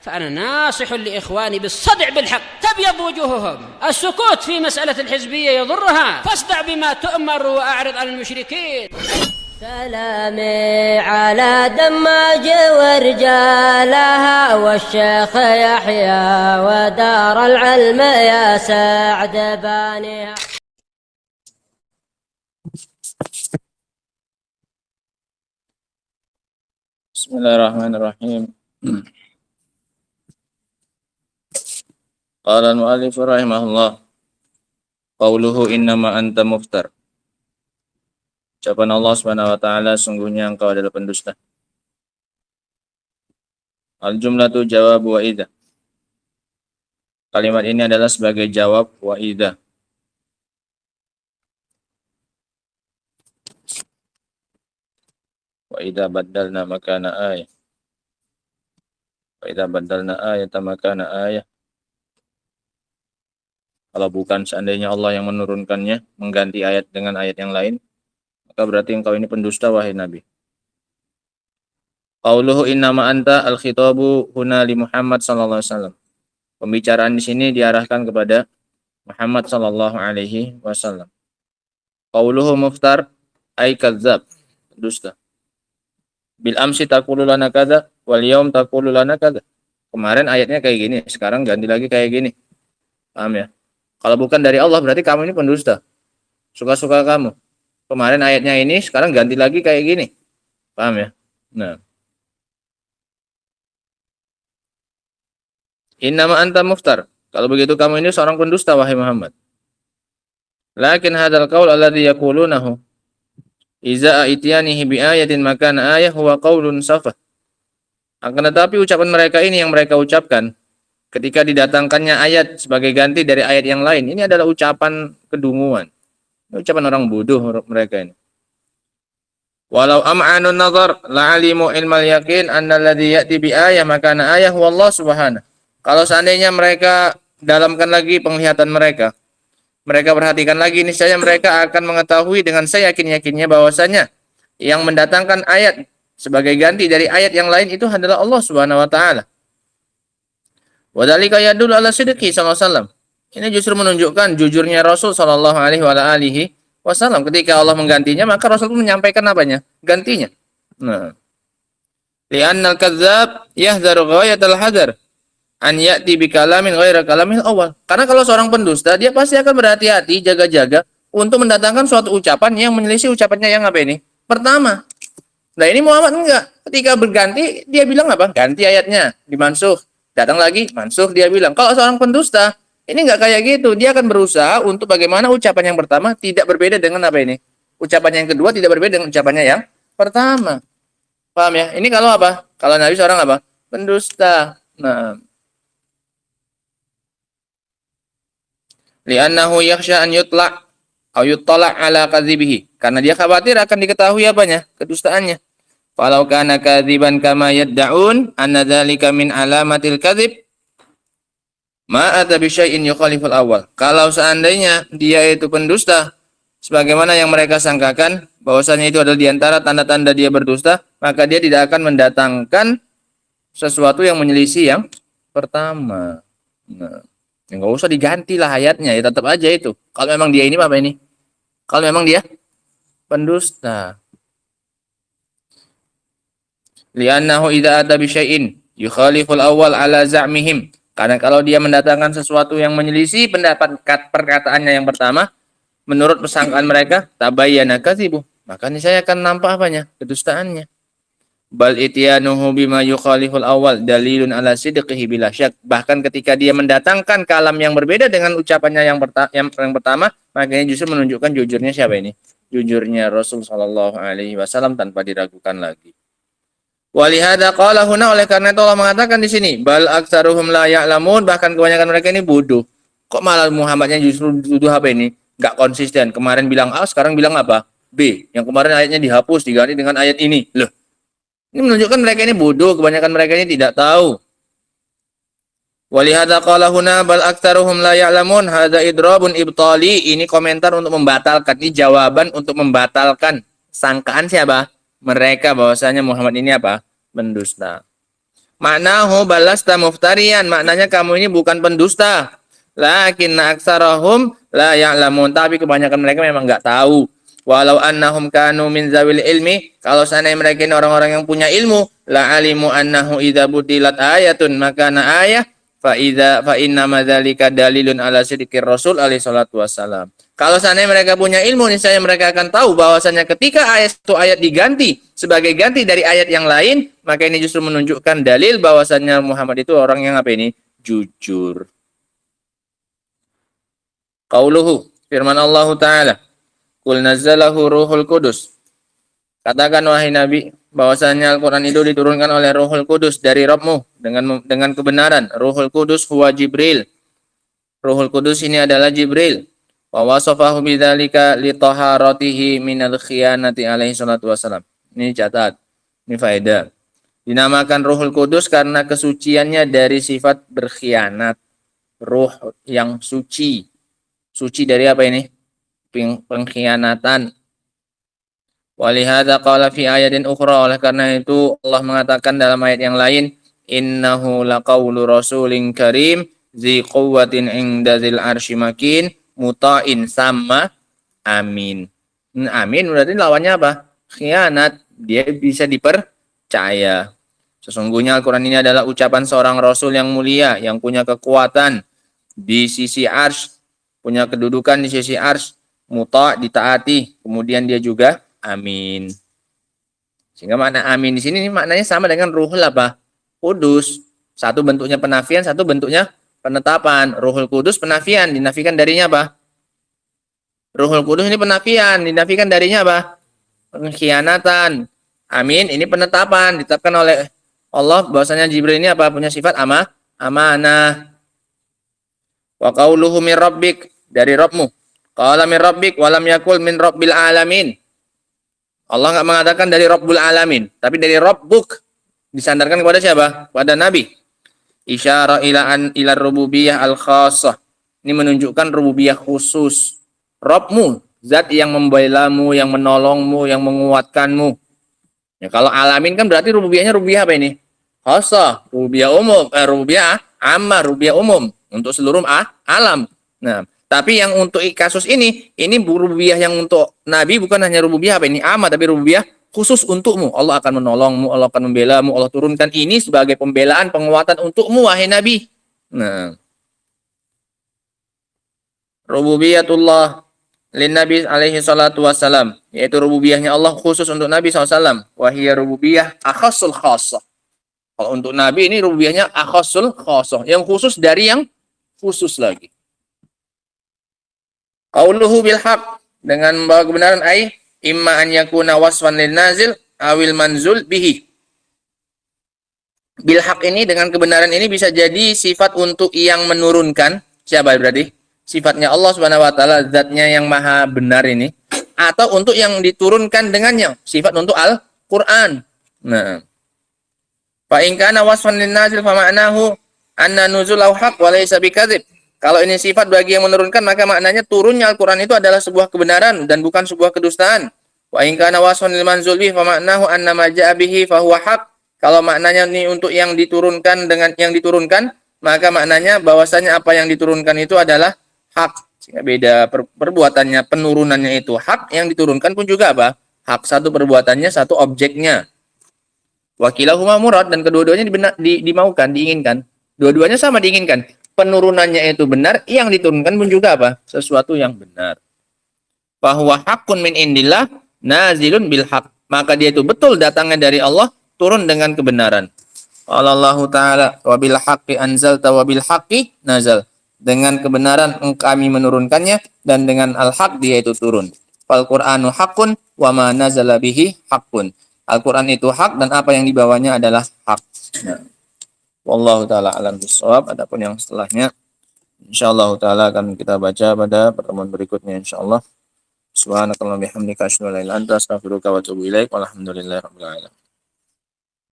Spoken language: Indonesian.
فأنا ناصح لإخواني بالصدع بالحق تبيض وجوههم. السكوت في مسألة الحزبية يضرها، فاصدع بما تؤمر وأعرض عن المشركين. سلامي على دماج ورجالها والشيخ يحيى ودار العلم يا سعد بانيها. بسم الله الرحمن الرحيم. قال المؤلف رحمه الله qauluhu innama anta muftar. Ucapan Allah Subhanahu wa taala, sungguhnya engkau adalah pendusta. Al-jumlatu jawab wa idza. Kalimat ini adalah sebagai jawab wa idza. Wa idza baddalna makana ayah. Wa idza baddalna ayatan makana ayah. Kalau bukan seandainya Allah yang menurunkannya, mengganti ayat dengan ayat yang lain, maka berarti engkau ini pendusta, wahai Nabi. Qauluhu innama anta al-khitabu huna li Muhammad sallallahu alaihi wasallam. Pembicaraan di sini diarahkan kepada Muhammad sallallahu alaihi wasallam. Qauluhu muftar ay kadzdzab, pendusta. Bil amsi taqulu lana kadza wal yaum taqulu lana kadza. Kemarin ayatnya kayak gini, sekarang ganti lagi kayak gini. Paham ya? Kalau bukan dari Allah berarti kamu ini pendusta. Suka-suka kamu. Kemarin ayatnya ini, sekarang ganti lagi kayak gini. Paham ya? Nah. Innama anta muftar. Kalau begitu kamu ini seorang pendusta, wahai Muhammad. Lakin hadzal qaul alladhi yaqulunahu iza a'tiyanihi bi ayatin makana ayah huwa qaulun safah. Akan tetapi ucapan mereka ini yang mereka ucapkan ketika didatangkannya ayat sebagai ganti dari ayat yang lain, ini adalah ucapan kedunguan. Ucapan orang bodoh mereka ini. Walau am'anun nazar la'alimu ilmal yaqin anna alladhi ya'ti bi ayah makana ayah wallahu subhanahu. Kalau seandainya mereka dalamkan lagi penglihatan mereka perhatikan lagi, niscaya mereka akan mengetahui dengan seyakin-yakinnya bahwasanya yang mendatangkan ayat sebagai ganti dari ayat yang lain itu adalah Allah Subhanahu wa taala. Wa dzalika yadullu ala sidqi sallallahu alaihi wasallam. Ini justru menunjukkan jujurnya Rasul sallallahu alaihi wasallam. Ketika Allah menggantinya, maka Rasul pun menyampaikan apanya? Gantinya. Nah. Li'annal kadzdzab yahdharu ghayatal hadar an ya'ti bi kalamin ghaira kalamil awal. Karena kalau seorang pendusta, dia pasti akan berhati-hati, jaga-jaga untuk mendatangkan suatu ucapan yang menyelisih ucapannya yang apa ini? Pertama. Nah, ini Muhammad enggak. Ketika berganti, dia bilang apa? Ganti ayatnya, dimansuh. Datang lagi, mansuh, dia bilang. Kalau seorang pendusta, ini enggak kayak gitu. Dia akan berusaha untuk bagaimana ucapan yang pertama tidak berbeda dengan apa ini? Ucapan yang kedua tidak berbeda dengan ucapannya yang pertama. Paham ya? Ini kalau apa? Kalau Nabi seorang apa? Pendusta. Nah. Li'annahu yakhsha an yutla' aw yuttala' ala kadzibihi. Karena dia khawatir akan diketahui apanya? Kedustaannya. Falau kana kadziban kama yadda'un anna dzalika min alamatil kadzib ma ata bi syai'in yukhaliful awal. Kalau seandainya dia itu pendusta sebagaimana yang mereka sangkakan bahwasanya itu adalah di antara tanda-tanda dia berdusta, maka dia tidak akan mendatangkan sesuatu yang menyelisih yang pertama. Nah, enggak usah digantilah ayatnya, ya tetap aja itu. Kalau memang dia ini apa ini? Kalau memang dia pendusta. Li'annahu idza ata bi syai'in yukhaliful awal ala za'mihim. Karena kalau dia mendatangkan sesuatu yang menyelisih pendapat perkataannya yang pertama, menurut persangkaan mereka, tabayyana kadzibu. Maka ini saya akan nampak apanya? Kedustaannya. Bal ityanuhu bima yukhaliful awal dalilun ala sidqihi bila syak. Bahkan ketika dia mendatangkan kalam yang berbeda dengan ucapannya yang pertama, makanya justru menunjukkan jujurnya siapa ini? Jujurnya Rasul sallallahu alaihi wasallam tanpa diragukan lagi. Walihada qala huna, oleh karena itu Allah mengatakan di sini, bal aktsaruhum la ya'lamun, bahkan kebanyakan mereka ini bodoh. Kok malah Muhammadnya justru dituduh apa ini? Enggak konsisten. Kemarin bilang A, sekarang bilang apa? B. Yang kemarin ayatnya dihapus diganti dengan ayat ini. Loh. Ini menunjukkan mereka ini bodoh, kebanyakan mereka ini tidak tahu. Walihada qala huna bal aktsaruhum la ya'lamun, hadza idrabun ibtali. Ini komentar untuk membatalkan, ini jawaban untuk membatalkan sangkaan siapa? Mereka bahwasanya Muhammad ini apa? Pendusta. Maknahu balasta muftarian, maknanya kamu ini bukan pendusta. Lakinna aktsarahum la ya'lamun, tapi kebanyakan mereka memang enggak tahu. Walau annahum kanu min zawil ilmi, kalau seandainya mereka ini orang-orang yang punya ilmu, la alimu annahu idza budilat ayatun makana ayah fa inna madzalika dalilun ala sidqir rasul alaihi salatu wassalam. Kalau seandainya mereka punya ilmu, niscaya mereka akan tahu bahwasanya ketika ayat itu ayat diganti sebagai ganti dari ayat yang lain, maka ini justru menunjukkan dalil bahwasanya Muhammad itu orang yang apa ini? Jujur. Qauluhu, firman Allah Ta'ala, Qul nazzalahu ruhul kudus. Katakan wahai Nabi, bahwasanya Al-Quran itu diturunkan oleh Ruhul Kudus dari Rabbmu dengan kebenaran. Ruhul Kudus huwa Jibril. Ruhul Kudus ini adalah Jibril. Wa wasafahu bidzalika li taharatihi minal khiyanati alaihi salatu wassalam. Ini catat. Ini faedah. Dinamakan Ruhul Kudus karena kesuciannya dari sifat berkhianat. Ruh yang suci. Suci dari apa ini? Pengkhianatan. Walihada qala fi ayatin ukhra, oleh karena itu Allah mengatakan dalam ayat yang lain, innahu laqaulu rasulin karim zi quwwatin inda dzil arsy makin muta'in sama amin. Amin berarti lawannya apa? Khianat. Dia bisa dipercaya. Sesungguhnya Al-Quran ini adalah ucapan seorang rasul yang mulia, yang punya kekuatan di sisi arsy, punya kedudukan di sisi arsy, muta' ditaati, kemudian dia juga amin. Sehingga makna amin di sini maknanya sama dengan ruhul apa? Kudus. Satu bentuknya penafian, satu bentuknya penetapan. Ruhul Kudus penafian, dinafikan darinya apa? Ruhul Kudus ini penafian, dinafikan darinya apa? Pengkhianatan. Amin, ini penetapan, ditetapkan oleh Allah bahwasanya Jibril ini apa? Punya sifat amanah. Wa qauluhu min rabbik, dari Rabbmu. Qala min rabbik walam yakul min rabbil alamin. Allah enggak mengatakan dari Rabbul Alamin, tapi dari Rabbuk, disandarkan kepada siapa? Pada Nabi. Isyara ila rububiyah al-khassah. Ini menunjukkan rububiyah khusus. Rabbmu, zat yang membelamu, yang menolongmu, yang menguatkanmu. Ya, kalau alamin kan berarti rububiyahnya rububiyah apa ini? Khassah, rububiyah umum, rububiyah ammah, rububiyah umum untuk seluruh alam. Nah, tapi yang untuk kasus ini rububiyah yang untuk Nabi bukan hanya rububiyah apa ini amat, tapi rububiyah khusus untukmu. Allah akan menolongmu, Allah akan membelamu, Allah turunkan ini sebagai pembelaan, penguatan untukmu wahai Nabi. Nah, rububiyatullah lin Nabi alaihi salatu wassalam, yaitu rububiyahnya Allah khusus untuk Nabi SAW. Wahiyya rububiyah akhassul khassah. Kalau untuk Nabi ini rububiyahnya akhassul khassah, yang khusus dari yang khusus lagi. Qauluhu bil haq, dengan membawa kebenaran ai imma an yakuna wasfan lin nazil awil manzul bihi. Bil haq ini dengan kebenaran ini bisa jadi sifat untuk yang menurunkan. Siapa berarti? Sifatnya Allah Subhanahu wa taala, zatnya yang maha benar ini, atau untuk yang diturunkan dengannya, sifat untuk Al-Qur'an. Nah, fa in kana wasfan lin nazil fa ma'nahu anna nuzulahu haq wa laysa bikadzib. Kalau ini sifat bagi yang menurunkan, maka maknanya turunnya Al-Quran itu adalah sebuah kebenaran dan bukan sebuah kedustaan. Wa in kana wasfan lil manzul bihi fa ma'nahu anna ma ja'a bihi fa huwa haq. Kalau maknanya ini untuk yang diturunkan dengan yang diturunkan, maka maknanya bahwasanya apa yang diturunkan itu adalah hak. Sehingga beda perbuatannya, penurunannya itu hak, yang diturunkan pun juga apa? Hak. Satu perbuatannya, satu objeknya. Wa kilahuma murad, dan kedua-duanya dimaukan, diinginkan. Dua-duanya sama diinginkan. Penurunannya itu benar, yang diturunkan pun juga apa? Sesuatu yang benar. Bahwa hakun min indillah nazilun bil haq. Maka dia itu betul datangnya dari Allah, turun dengan kebenaran. Allah Ta'ala wa bil haqqi anzalta wa bil haqqi nazal. Dengan kebenaran kami menurunkannya, dan dengan al-haq dia itu turun. Fal Qur'anu haqqun wa ma nazala bihi haqqun. Al-Quran itu hak, dan apa yang dibawanya adalah hak. Nah. Wallahu ta'ala alam bisawab. Adapun yang setelahnya insyaallah ta'ala akan kita baca pada pertemuan berikutnya insyaallah. Subhanakallahumma bihamdika asyhadu an la ilaha illa anta astaghfiruka wa atubu ilaik. Walhamdulillahirabbil alamin.